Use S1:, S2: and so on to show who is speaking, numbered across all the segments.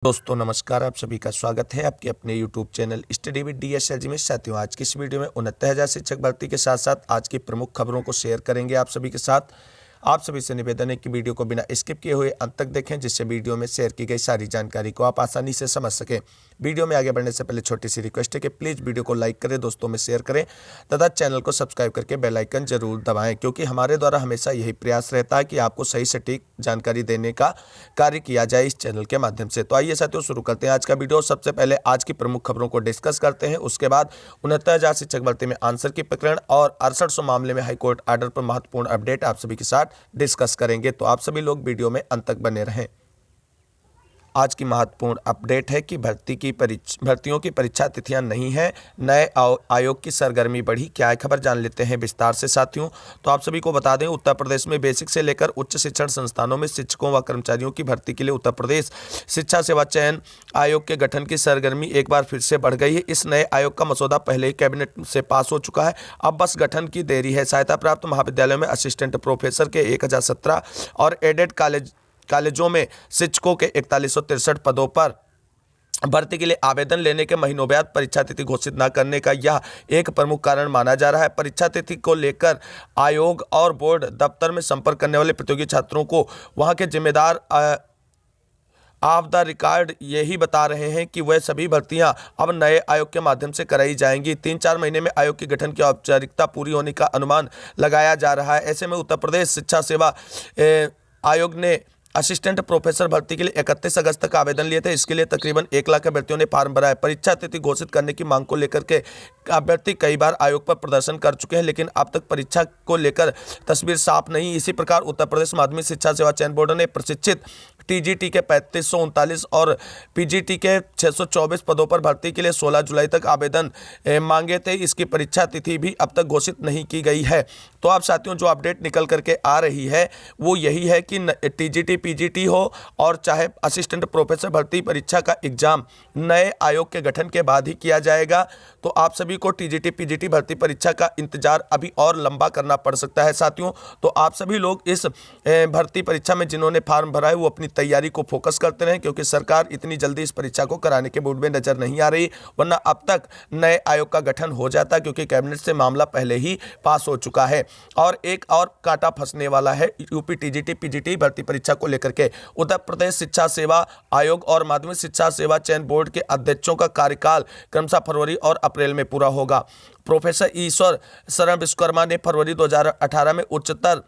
S1: दोस्तों नमस्कार, आप सभी का स्वागत है आपके अपने यूट्यूब चैनल स्टडी विद डीएसएलजी में। साथियों, आज की इस वीडियो में 69,000 शिक्षक भर्ती के साथ साथ आज की प्रमुख खबरों को शेयर करेंगे आप सभी के साथ। आप सभी से निवेदन है कि वीडियो को बिना स्किप किए हुए अंत तक देखें, जिससे वीडियो में शेयर की गई सारी जानकारी को आप आसानी से समझ सकें। वीडियो में आगे बढ़ने से पहले छोटी सी रिक्वेस्ट है कि प्लीज़ वीडियो को लाइक करें, दोस्तों में शेयर करें तथा चैनल को सब्सक्राइब करके बेल आइकन जरूर दबाएं, क्योंकि हमारे द्वारा हमेशा यही प्रयास रहता है कि आपको सही सटीक जानकारी देने का कार्य किया जाए इस चैनल के माध्यम से। तो आइए साथियों, शुरू करते हैं आज का वीडियो। सबसे पहले आज की प्रमुख खबरों को डिस्कस करते हैं, उसके बाद 69,000 शिक्षक भर्ती में आंसर की प्रकरण और 6800 मामले में हाईकोर्ट ऑर्डर पर महत्वपूर्ण अपडेट आप सभी के साथ डिस्कस करेंगे। तो आप सभी लोग वीडियो में अंत तक बने रहें। आज की महत्वपूर्ण अपडेट है कि भर्तियों की परीक्षा तिथियां नहीं है, नए आयोग की सरगर्मी बढ़ी। क्या है खबर, जान लेते हैं विस्तार से साथियों। तो आप सभी को बता दें, उत्तर प्रदेश में बेसिक से लेकर उच्च शिक्षण संस्थानों में शिक्षकों व कर्मचारियों की भर्ती के लिए उत्तर प्रदेश शिक्षा सेवा चयन आयोग के गठन की सरगर्मी एक बार फिर से बढ़ गई है। इस नए आयोग का मसौदा पहले ही कैबिनेट से पास हो चुका है, अब बस गठन की देरी है। सहायता प्राप्त महाविद्यालयों में असिस्टेंट प्रोफेसर के 1017 और एडेड कॉलेजों में शिक्षकों के 4163 पदों पर भर्ती के लिए आवेदन लेने के महीनों बाद परीक्षा तिथि घोषित न करने का यह एक प्रमुख कारण माना जा रहा है। परीक्षा तिथि को लेकर आयोग और बोर्ड दफ्तर में संपर्क करने वाले प्रतियोगी छात्रों को वहां के जिम्मेदार ऑफ द रिकॉर्ड यही बता रहे हैं कि वह सभी भर्तियां अब नए आयोग के माध्यम से कराई जाएंगी। 3-4 महीने में आयोग के गठन की औपचारिकता पूरी होने का अनुमान लगाया जा रहा है। ऐसे में उत्तर प्रदेश शिक्षा सेवा आयोग ने असिस्टेंट प्रोफेसर भर्ती के लिए 31 अगस्त तक आवेदन लिए थे। इसके लिए तकरीबन 1 लाख अभ्यर्थियों ने फॉर्म भरा है। परीक्षा तिथि घोषित करने की मांग को लेकर के अभ्यर्थी कई बार आयोग पर प्रदर्शन कर चुके हैं, लेकिन अब तक परीक्षा को लेकर तस्वीर साफ नहीं। इसी प्रकार उत्तर प्रदेश माध्यमिक शिक्षा सेवा चयन बोर्ड ने प्रशिक्षित टीजीटी के 3539 और पीजीटी के 624 पदों पर भर्ती के लिए 16 जुलाई तक आवेदन मांगे थे। इसकी परीक्षा तिथि भी अब तक घोषित नहीं की गई है। तो आप साथियों, जो अपडेट निकल करके आ रही है वो यही है कि टीजीटी पीजीटी हो और चाहे असिस्टेंट प्रोफेसर भर्ती परीक्षा का एग्जाम नए आयोग के गठन के बाद ही किया जाएगा। तो आप सभी को टीजीटी पीजीटी भर्ती परीक्षा का इंतजार अभी और लंबा करना पड़ सकता है साथियों। तो आप सभी लोग इस भर्ती परीक्षा में जिन्होंने फॉर्म भरा है वो अपनी तैयारी को फोकस करते रहें, क्योंकि सरकार इतनी जल्दी इस परीक्षा को कराने के मूड में नजर नहीं आ रही, वरना अब तक नए आयोग का गठन हो जाता, क्योंकि कैबिनेट से मामला पहले ही पास हो चुका है। और एक और कांटा फंसने वाला है यूपी टीजीटी पीजीटी भर्ती परीक्षा को लेकर के। उत्तर प्रदेश शिक्षा सेवा आयोग और माध्यमिक शिक्षा सेवा चयन बोर्ड के अध्यक्षों का कार्यकाल क्रमशः फरवरी और अप्रैल में पूरा होगा। प्रोफेसर ईश्वर शरण विश्वकर्मा ने फरवरी 2018 में उच्चतर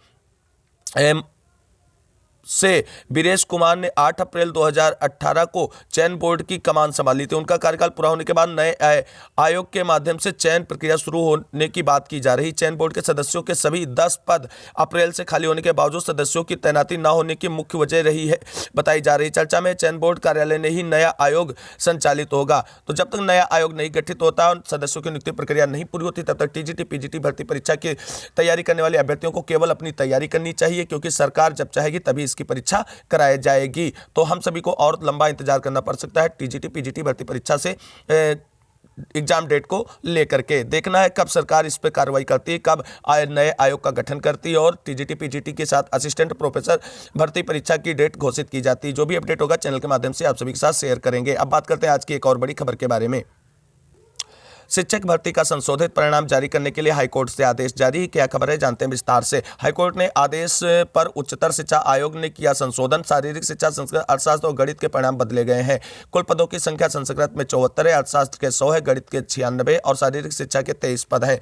S1: से वीरेश कुमार ने 8 अप्रैल 2018 को चयन बोर्ड की कमान संभाली थी। उनका कार्यकाल पूरा होने के बाद नए आयोग के माध्यम से चयन प्रक्रिया शुरू होने की बात की जा रही। चयन बोर्ड के सदस्यों के सभी 10 पद अप्रैल से खाली होने के बावजूद सदस्यों की तैनाती न होने की मुख्य वजह रही है बताई जा रही। चर्चा में चयन बोर्ड कार्यालय ने ही नया आयोग संचालित होगा। तो जब तक नया आयोग नहीं गठित होता और सदस्यों की नियुक्ति प्रक्रिया नहीं पूरी होती, तब तक टीजीटी पीजीटी भर्ती परीक्षा की तैयारी करने वाले अभ्यर्थियों को केवल अपनी तैयारी करनी चाहिए, क्योंकि सरकार जब चाहेगी तभी इसकी परीक्षा कराई जाएगी। तो हम सभी को और लंबा इंतजार करना पड़ सकता है टीजीटी पीजीटी भर्ती परीक्षा से एग्जाम डेट को लेकर के। देखना है कब सरकार इस पर कार्रवाई करती है, कब नए आयोग का गठन करती है और टीजीटी पीजीटी के साथ असिस्टेंट प्रोफेसर भर्ती परीक्षा की डेट घोषित की जाती है। जो भी अपडेट होगा चैनल के माध्यम से आप सभी के साथ शेयर करेंगे। अब बात करते हैं आज की एक और बड़ी खबर के बारे में। शिक्षक भर्ती का संशोधित परिणाम जारी करने के लिए हाईकोर्ट से आदेश जारी। क्या खबर है, जानते हैं विस्तार से। हाईकोर्ट ने आदेश पर उच्चतर शिक्षा आयोग ने किया संशोधन। शारीरिक शिक्षा, संस्कृत, अर्थशास्त्र और गणित के परिणाम बदले गए हैं। कुल पदों की संख्या संस्कृत में 74 है, अर्थशास्त्र के 100 है, गणित के 96 और शारीरिक शिक्षा के 23 पद है।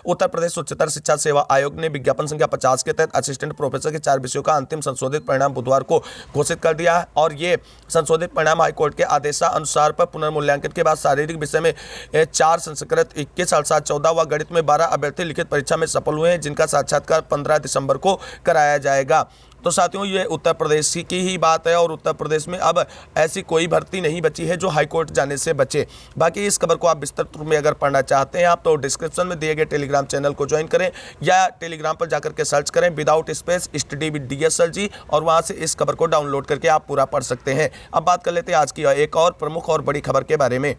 S1: उत्तर प्रदेश उच्चतर शिक्षा सेवा आयोग ने विज्ञापन संख्या 50 के तहत असिस्टेंट प्रोफेसर के 4 विषयों का अंतिम संशोधित परिणाम बुधवार को घोषित कर दिया है। और ये संशोधित परिणाम हाईकोर्ट के आदेशानुसार पर पुनर्मूल्यांकन के बाद शारीरिक विषय में 4, संस्कृत 21, अर्थशास्त्र 14 व गणित में 12 अभ्यर्थी लिखित परीक्षा में सफल हुए हैं, जिनका साक्षात्कार 15 दिसंबर को कराया जाएगा। तो साथियों, ये उत्तर प्रदेश की ही बात है और उत्तर प्रदेश में अब ऐसी कोई भर्ती नहीं बची है जो हाईकोर्ट जाने से बचे। बाकी इस खबर को आप विस्तृत रूप में अगर पढ़ना चाहते हैं आप, तो डिस्क्रिप्शन में दिए गए टेलीग्राम चैनल को ज्वाइन करें या टेलीग्राम पर जाकर के सर्च करें विदाउट स्पेस स्टडी विद डीएसएलजी, और वहां से इस खबर को डाउनलोड करके आप पूरा पढ़ सकते हैं। अब बात कर लेते हैं आज की एक और प्रमुख और बड़ी खबर के बारे में।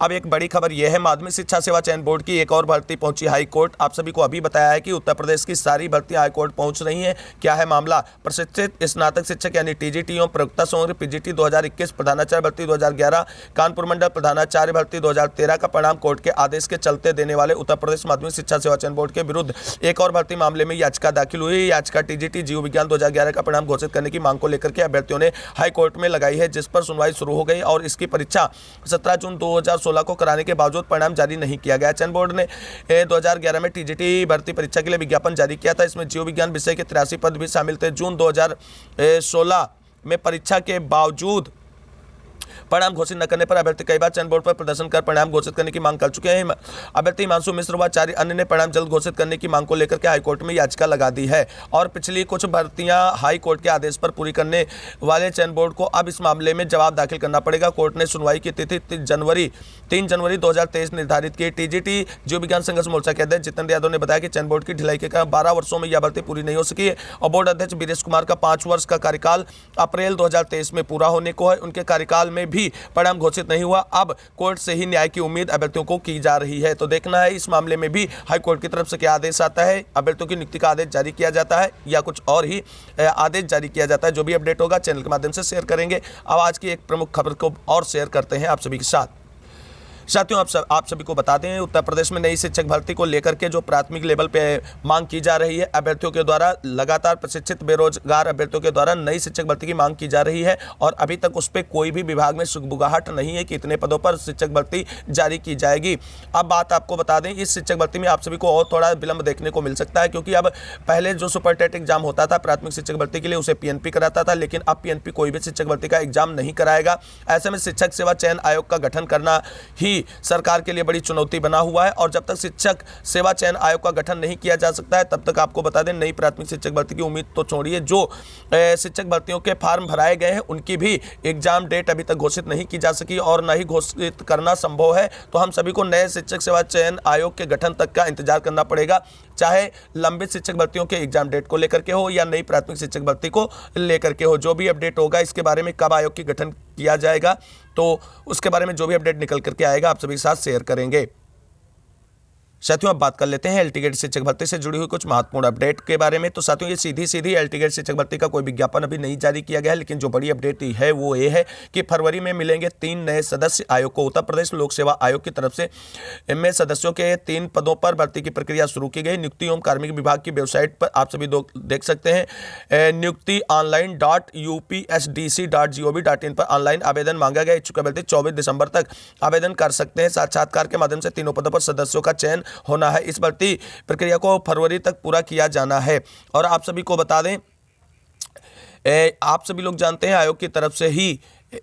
S1: अब एक बड़ी खबर यह है, माध्यमिक शिक्षा सेवा चयन बोर्ड की एक और भर्ती पहुंची हाई कोर्ट। आप सभी को अभी बताया है कि उत्तर प्रदेश की सारी भर्तियां हाई कोर्ट पहुंच रही हैं। क्या है मामला? प्रशिक्षित स्नातक शिक्षक यानी टीजीटी एवं प्रवक्ता समग्र पीजीटी 2021 प्रधानाचार्य भर्ती 2011 कानपुर मंडल प्रधानाचार्य भर्ती 2013 का परिणाम कोर्ट के आदेश के चलते देने वाले उत्तर प्रदेश माध्यमिक शिक्षा सेवा चयन बोर्ड के विरुद्ध एक और भर्ती मामले में याचिका दाखिल हुई। याचिका टीजीटी जीव विज्ञान 2011 का परिणाम घोषित करने की मांग को लेकर के अभ्यर्थियों ने हाई कोर्ट में लगाई है, जिस पर सुनवाई शुरू हो गई और इसकी परीक्षा 17 जून 2016 को कराने के बावजूद परिणाम जारी नहीं किया गया। चयन बोर्ड ने 2011 में टीजीटी भर्ती परीक्षा के लिए विज्ञापन जारी किया था। इसमें जीव विज्ञान विषय के 83 पद भी शामिल थे। जून 2016 में परीक्षा के बावजूद परिणाम घोषित न करने पर अभ्यर्थी कई बार चयन बोर्ड पर प्रदर्शन कर परिणाम घोषित करने की मांग कर चुके हैं। अभ्यर्थी हिमांशु मिश्र व 4 अन्य ने परिणाम जल्द घोषित करने की मांग को लेकर के हाईकोर्ट में याचिका लगा दी है और पिछली कुछ भर्तियां हाईकोर्ट के आदेश पर पूरी करने वाले चयन बोर्ड को अब इस मामले में जवाब दाखिल करना पड़ेगा। कोर्ट ने सुनवाई की तिथि 3 जनवरी 2023 निर्धारित की। टीजीटी जीव विज्ञान संघर्ष मोर्चा के अध्यक्ष जितेंद्र यादव ने बताया कि चयन बोर्ड की ढिलाई के कारण 12 वर्षों में यह भर्ती पूरी नहीं हो सकी है और बोर्ड अध्यक्ष वीरेश कुमार का 5 वर्ष का कार्यकाल अप्रैल 2023 में पूरा होने को है। उनके कार्यकाल में भी परिणाम घोषित नहीं हुआ। अब कोर्ट से ही न्याय की उम्मीद अभ्यर्थियों को की जा रही है। तो देखना है इस मामले में भी हाई कोर्ट की तरफ से क्या आदेश आता है, अभ्यर्थियों की नियुक्ति का आदेश जारी किया जाता है या कुछ और ही आदेश जारी किया जाता है। जो भी अपडेट होगा चैनल के माध्यम से शेयर करेंगे। अब आज की एक प्रमुख खबर को और शेयर करते हैं आप सभी के साथ। साथियों आप सभी को बता दें, उत्तर प्रदेश में नई शिक्षक भर्ती को लेकर के जो प्राथमिक लेवल पे मांग की जा रही है, अभ्यर्थियों के द्वारा लगातार प्रशिक्षित बेरोजगार अभ्यर्थियों के द्वारा नई शिक्षक भर्ती की मांग की जा रही है और अभी तक उस पर कोई भी विभाग में सुगबुगाहट नहीं है कि इतने पदों पर शिक्षक भर्ती जारी की जाएगी। अब बात आपको बता दें, इस शिक्षक भर्ती में आप सभी को और थोड़ा विलंब देखने को मिल सकता है, क्योंकि अब पहले जो सुपर टेट एग्जाम होता था प्राथमिक शिक्षक भर्ती के लिए उसे पीएनपी कराता था, लेकिन अब पीएनपी कोई भी शिक्षक भर्ती का एग्जाम नहीं कराएगा। ऐसे में शिक्षक सेवा चयन आयोग का गठन करना ही सरकार के लिए बड़ी चुनौती बना हुआ है और जब तक शिक्षक सेवा चयन आयोग का गठन नहीं किया जा सकता है तब तक आपको बता दें नई प्राथमिक शिक्षक भर्ती की उम्मीद तो छोड़िए, जो शिक्षक भर्तियों के फॉर्म भराए गए हैं उनकी भी एग्जाम डेट अभी तक घोषित नहीं की जा सकी और न ही घोषित करना संभव है। तो हम सभी को नए शिक्षक सेवा चयन आयोग के गठन तक का इंतजार करना पड़ेगा, चाहे लंबित शिक्षक भर्तियों के एग्जाम डेट को लेकर के हो या नई प्राथमिक शिक्षक भर्ती को लेकर के हो। जो भी अपडेट होगा इसके बारे में, कब आयोग की गठन किया जाएगा, तो उसके बारे में जो भी अपडेट निकल करके आएगा आप सभी के साथ शेयर करेंगे। साथियों अब बात कर लेते हैं एलटी गेट शिक्षक भर्ती से जुड़ी हुई कुछ महत्वपूर्ण अपडेट के बारे में। तो साथियों ये सीधी एलटी गेट शिक्षक भर्ती का कोई विज्ञापन अभी नहीं जारी किया गया है, लेकिन जो बड़ी अपडेट है वो ये है कि फरवरी में मिलेंगे 3 नए सदस्य आयोग को। उत्तर प्रदेश लोक सेवा आयोग की तरफ से इनमें सदस्यों के 3 पदों पर भर्ती की प्रक्रिया शुरू की गई। नियुक्ति एवं कार्मिक विभाग की वेबसाइट पर आप सभी देख सकते हैं, नियुक्ति online.upsdc.gov.in पर ऑनलाइन आवेदन मांगा गया। इच्छुक अभ्यर्थी 24 दिसंबर तक आवेदन कर सकते हैं। साक्षात्कार के माध्यम से तीनों पदों पर सदस्यों का चयन होना है। इस भर्ती प्रक्रिया को फरवरी तक पूरा किया जाना है और आप सभी को बता दें, आप सभी लोग जानते हैं आयोग की तरफ से ही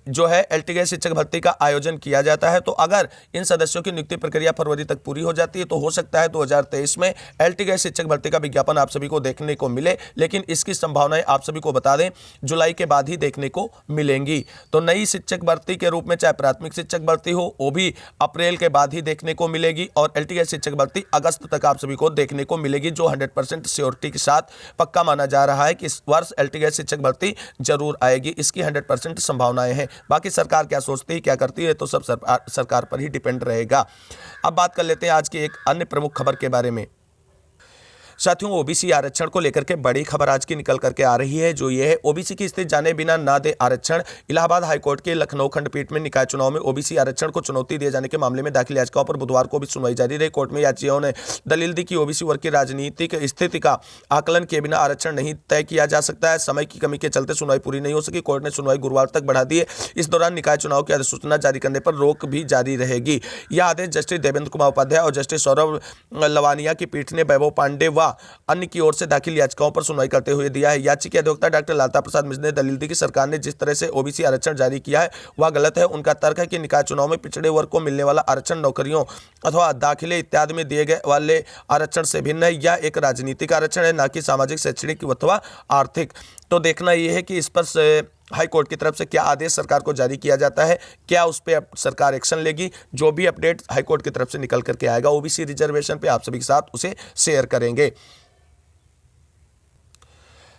S1: जो है एलटी गेट शिक्षक भर्ती का आयोजन किया जाता है। तो अगर इन सदस्यों की नियुक्ति प्रक्रिया फरवरी तक पूरी हो जाती है तो हो सकता है 2023 में एलटी गेट शिक्षक भर्ती का विज्ञापन आप सभी को देखने को मिले, लेकिन इसकी संभावनाएं आप सभी को बता दें जुलाई के बाद ही देखने को मिलेंगी। तो नई शिक्षक भर्ती के रूप में चाहे प्राथमिक शिक्षक भर्ती हो वो भी अप्रैल के बाद ही देखने को मिलेगी और एलटी गेट शिक्षक भर्ती अगस्त तक आप सभी को देखने को मिलेगी, जो 100% श्योरिटी के साथ पक्का माना जा रहा है कि इस वर्ष एलटी गेट शिक्षक भर्ती जरूर आएगी। इसकी 100% संभावनाएं हैं। बाकी सरकार क्या सोचती है, क्या करती है, तो सब सरकार पर ही डिपेंड रहेगा। अब बात कर लेते हैं आज की एक अन्य प्रमुख खबर के बारे में। साथियों ओबीसी आरक्षण को लेकर के बड़ी खबर आज की निकल करके आ रही है, जो ये है ओबीसी की स्थिति जाने बिना ना दे आरक्षण। इलाहाबाद हाईकोर्ट के लखनऊ खंडपीठ में निकाय चुनाव में ओबीसी आरक्षण को चुनौती दिए जाने के मामले में दाखिल याचिकाओं पर बुधवार को भी सुनवाई जारी रही। कोर्ट में याचिकाओं ने दलील दी कि ओबीसी वर्ग की राजनीतिक स्थिति का आकलन किए बिना आरक्षण नहीं तय किया जा सकता है। समय की कमी के चलते सुनवाई पूरी नहीं हो सकी। कोर्ट ने सुनवाई गुरुवार तक बढ़ा दी है। इस दौरान निकाय चुनाव की अधिसूचना जारी करने पर रोक भी जारी रहेगी। यह आदेश जस्टिस देवेंद्र कुमार उपाध्याय और जस्टिस सौरभ लवानिया की पीठ ने वैभव पांडे व अन्य की ओर से दाखिल याचिकाओं पर सुनवाई करते हुए दिया है। याचिका अधिवक्ता डॉक्टर लालता प्रसाद मिश्र ने दलील दी कि सरकार ने जिस तरह से ओबीसी आरक्षण जारी किया है वह गलत है। उनका तर्क है कि निकाय चुनाव में पिछड़े वर्ग को मिलने वाला आरक्षण नौकरियों अथवा दाखिले इत्यादि में दिए गए वाले आरक्षण से भिन्न है। यह एक राजनीतिक आरक्षण है, न कि सामाजिक, शैक्षणिक अथवा आर्थिक। तो देखना यह है कि इस पर हाई कोर्ट की तरफ से क्या आदेश सरकार को जारी किया जाता है, क्या उस पर सरकार एक्शन लेगी। जो भी अपडेट हाई कोर्ट की तरफ से निकल करके आएगा ओबीसी रिजर्वेशन पे आप सभी के साथ उसे शेयर करेंगे।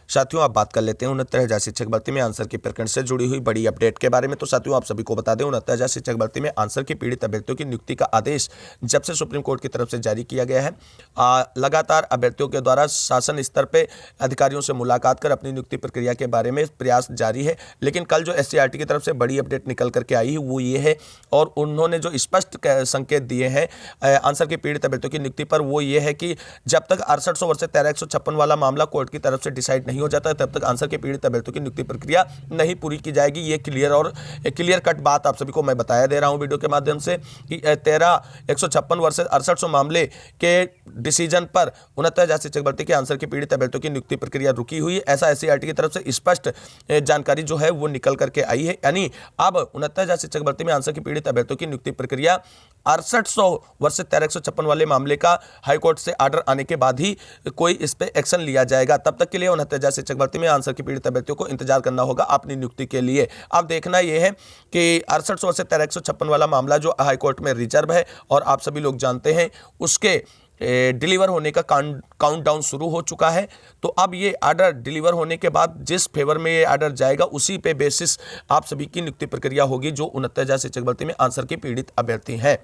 S1: साथियों आप बात कर लेते हैं 69,000 शिक्षक भर्ती में आंसर की प्रकरण से जुड़ी हुई बड़ी अपडेट के बारे में। तो साथियों आप सभी को बता दें 69,000 शिक्षक भर्ती में आंसर की पीड़ित अभ्यर्थियों की नियुक्ति का आदेश जब से सुप्रीम कोर्ट की तरफ से जारी किया गया है, लगातार अभ्यर्थियों के द्वारा शासन स्तर पर अधिकारियों से मुलाकात कर अपनी नियुक्ति प्रक्रिया के बारे में प्रयास जारी है। लेकिन कल जो SCERT की तरफ से बड़ी अपडेट निकल करके आई है वो ये है, और उन्होंने जो स्पष्ट संकेत दिए हैं आंसर की पीड़ित अभ्यर्थियों की नियुक्ति पर, वो ये है कि जब तक 6800 वर्सेस 13156 वाला मामला कोर्ट की तरफ से डिसाइड नहीं हो जाता है तब तक आंसर के पीड़ित अभ्यर्थियों की नियुक्ति प्रक्रिया नहीं पूरी की जाएगी। ये क्लियर कट बात आप सभी को मैं बताया दे रहा हूं वीडियो के माध्यम से कि 13156 वर्सेस 6800 मामले के डिसीजन पर 69,000 शिक्षक भर्ती के आंसर के पीड़ित अभ्यर्थियों की नियुक्ति प्रक्रिया रुकी हुई है। ऐसा SCERT की तरफ से स्पष्ट जानकारी जो है वो निकल करके आई है। यानी अब 69,000 शिक्षक भर्ती में आंसर की पीड़ित अभ्यर्थियों की नियुक्ति प्रक्रिया 6800 वर्सेस 13156 वाले मामले का हाईकोर्ट से आर्डर आने के बाद ही कोई इस पे एक्शन लिया जाएगा। तब तक के लिए 69,000 शिक्षक भर्ती में आंसर की पीड़ित अभ्यर्थियों को इंतजार करना होगा अपनी नियुक्ति के लिए। अब देखना यह है कि 6800 वर्सेस 13156 वाला मामला जो हाईकोर्ट में रिजर्व है और आप सभी लोग जानते हैं उसके डिलीवर होने का काउंटडाउन शुरू हो चुका है। तो अब ये आर्डर डिलीवर होने के बाद जिस फेवर में ये आर्डर जाएगा उसी पे बेसिस आप सभी की नियुक्ति प्रक्रिया होगी जो 69,000 शिक्षक भर्ती में आंसर की पीड़ित अभ्यर्थी हैं।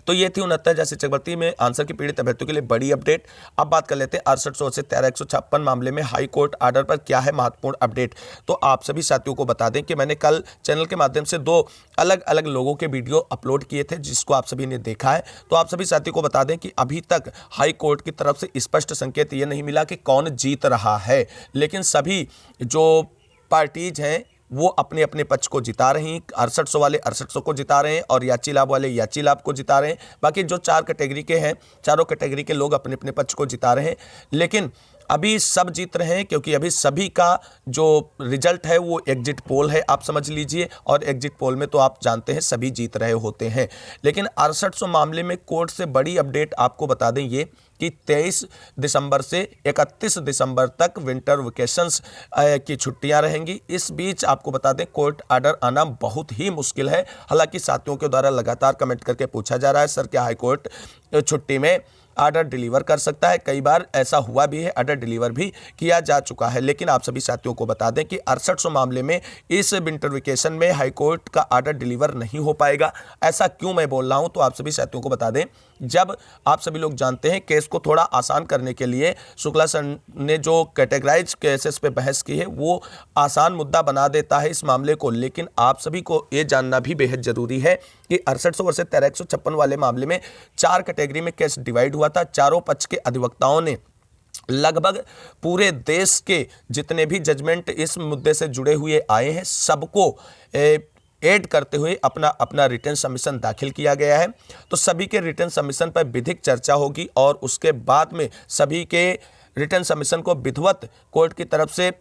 S1: तो ये थी 69,000 शिक्षक भर्ती में आंसर की पीड़ित अभ्यर्थियों के लिए बड़ी अपडेट। अब बात कर लेते हैं 6800 से 13156 मामले में हाई कोर्ट आर्डर पर क्या है महत्वपूर्ण अपडेट। तो आप सभी साथियों को बता दें कि मैंने कल चैनल के माध्यम से 2 अलग अलग लोगों के वीडियो अपलोड किए थे जिसको आप सभी ने देखा है। तो आप सभी साथियों को बता दें कि अभी तक हाई कोर्ट की तरफ से स्पष्ट संकेत ये नहीं मिला कि कौन जीत रहा है, लेकिन सभी जो पार्टीज हैं वो अपने अपने पक्ष को जिता रही हैं। 6800 वाले 6800 को जिता रहे हैं और याची लाभ वाले याची लाभ को जिता रहे हैं। बाकी जो 4 कैटेगरी के हैं, चारों कैटेगरी के लोग अपने अपने पक्ष को जिता रहे हैं। लेकिन अभी सब जीत रहे हैं क्योंकि अभी सभी का जो रिजल्ट है वो एग्जिट पोल है, आप समझ लीजिए, और एग्जिट पोल में तो आप जानते हैं सभी जीत रहे होते हैं। लेकिन 6800 मामले में कोर्ट से बड़ी अपडेट आपको बता दें ये कि 23 दिसंबर से 31 दिसंबर तक विंटर वेकेशंस की छुट्टियां रहेंगी। इस बीच आपको बता दें कोर्ट आर्डर आना बहुत ही मुश्किल है। हालांकि साथियों के द्वारा लगातार कमेंट करके पूछा जा रहा है सर क्या हाई कोर्ट छुट्टी में आर्डर डिलीवर कर सकता है। कई बार ऐसा हुआ भी है, आर्डर डिलीवर भी किया जा चुका है। लेकिन आप सभी साथियों को बता दें कि 6800 मामले में इस विंटर वेकेशन में हाई कोर्ट का आर्डर डिलीवर नहीं हो पाएगा। ऐसा क्यों मैं बोल रहा हूं तो आप सभी साथियों को बता दें, जब आप सभी लोग जानते हैं केस को थोड़ा आसान करने के लिए शुक्ला सर ने जो कैटेगराइज केसेस पे बहस की है वो आसान मुद्दा बना देता है इस मामले को। लेकिन आप सभी को ये जानना भी बेहद जरूरी है कि 6800 वर्सेस 13156 वाले मामले में 4 कैटेगरी में केस डिवाइड हुआ था। चारों पक्ष के अधिवक्ताओं ने लगभग पूरे देश के जितने भी जजमेंट इस मुद्दे से जुड़े हुए आए हैं सबको ऐड करते हुए अपना अपना रिटर्न सबमिशन दाखिल किया गया है। तो सभी के रिटर्न सबमिशन पर विधिक चर्चा होगी और उसके बाद में सभी के रिटर्न सबमिशन को विधिवत कोर्ट की तरफ से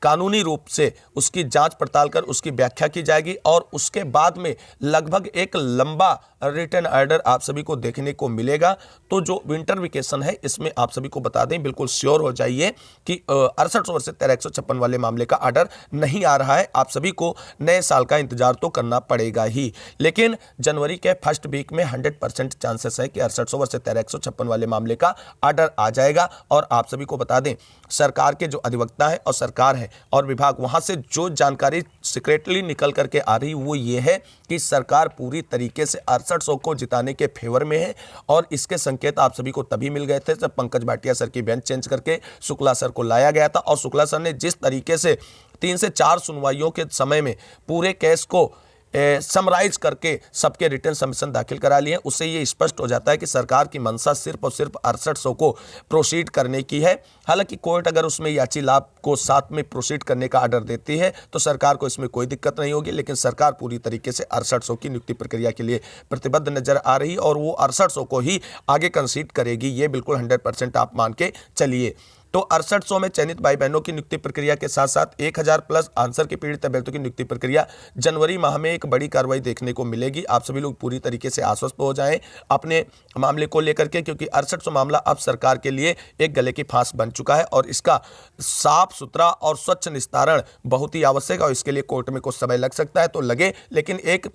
S1: कानूनी रूप से उसकी जांच पड़ताल कर उसकी व्याख्या की जाएगी और उसके बाद में लगभग एक लंबा रिटर्न ऑर्डर आप सभी को देखने को मिलेगा। तो जो विंटर वेकेशन है इसमें आप सभी को बता दें बिल्कुल श्योर हो जाइए कि 6800 वर्सेस 13156 वाले मामले का ऑर्डर नहीं आ रहा है। आप सभी को नए साल का इंतजार तो करना पड़ेगा ही, लेकिन जनवरी के फर्स्ट वीक में 100% चांसेस है कि 6800 वर्सेस 13156 वाले मामले का ऑर्डर आ जाएगा। और आप सभी को बता दें सरकार के जो अधिवक्ता है और सरकार है और विभाग वहां से जो जानकारी सीक्रेटली निकल करके आ रही वो ये है कि सरकार पूरी तरीके से 6800 को जिताने के फेवर में है। और इसके संकेत आप सभी को तभी मिल गए थे जब पंकज भाटिया सर की बेंच चेंज करके शुक्ला सर को लाया गया था और शुक्ला सर ने जिस तरीके से 3 से 4 सुनवाइयों के समय में पूरे केस को समराइज करके सबके रिटर्न सबमिशन दाखिल करा लिए, उससे ये स्पष्ट हो जाता है कि सरकार की मंशा सिर्फ और सिर्फ 6800 को प्रोसीड करने की है। हालांकि कोर्ट अगर उसमें याची लाभ को साथ में प्रोसीड करने का आर्डर देती है तो सरकार को इसमें कोई दिक्कत नहीं होगी, लेकिन सरकार पूरी तरीके से 6800 की नियुक्ति प्रक्रिया के लिए प्रतिबद्ध नजर आ रही और वो 6800 को ही आगे कंसीड करेगी, ये बिल्कुल 100% आप मान के चलिए। तो 6800 में चयनित भाई बहनों की नियुक्ति प्रक्रिया के साथ साथ 1000 प्लस आंसर के पीड़ित अभ्यर्थियों की नियुक्ति प्रक्रिया जनवरी माह में एक बड़ी कार्रवाई देखने को मिलेगी। आप सभी लोग पूरी तरीके से आश्वस्त हो जाएं अपने मामले को लेकर के, क्योंकि 6800 मामला अब सरकार के लिए एक गले की फांस बन चुका है और इसका साफ सुथरा और स्वच्छ निस्तारण बहुत ही आवश्यक है और इसके लिए कोर्ट में कुछ समय लग सकता है तो लगे, लेकिन एक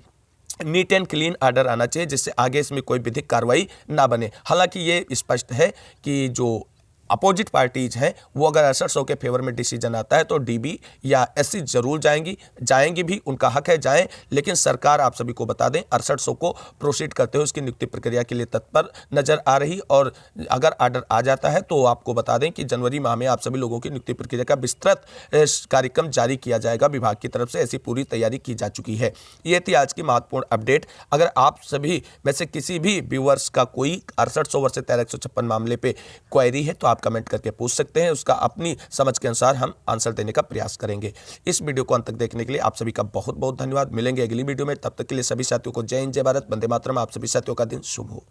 S1: नीट एंड क्लीन आर्डर आना चाहिए जिससे आगे इसमें कोई विधिक कार्रवाई ना बने। हालांकि ये स्पष्ट है कि जो अपोजिट पार्टीज हैं वो अगर 6800 के फेवर में डिसीजन आता है तो डीबी या एससी जरूर जाएंगी भी, उनका हक है जाएं, लेकिन सरकार आप सभी को बता दें 6800 को प्रोसीड करते हुए उसकी नियुक्ति प्रक्रिया के लिए तत्पर नजर आ रही। और अगर ऑर्डर आ जाता है तो आपको बता दें कि जनवरी माह में आप सभी लोगों की नियुक्ति प्रक्रिया का विस्तृत कार्यक्रम जारी किया जाएगा विभाग की तरफ से, ऐसी पूरी तैयारी की जा चुकी है। ये थी आज की महत्वपूर्ण अपडेट। अगर आप सभी में से किसी भी व्यूअर्स का कोई 6800 वर्सेस 13156 मामले पे क्वेरी है तो आप कमेंट करके पूछ सकते हैं, उसका अपनी समझ के अनुसार हम आंसर देने का प्रयास करेंगे। इस वीडियो को अंत तक देखने के लिए आप सभी का बहुत बहुत धन्यवाद। मिलेंगे अगली वीडियो में, तब तक के लिए सभी साथियों को जय हिंद, जय भारत, वंदे मातरम। आप सभी साथियों का दिन शुभ हो।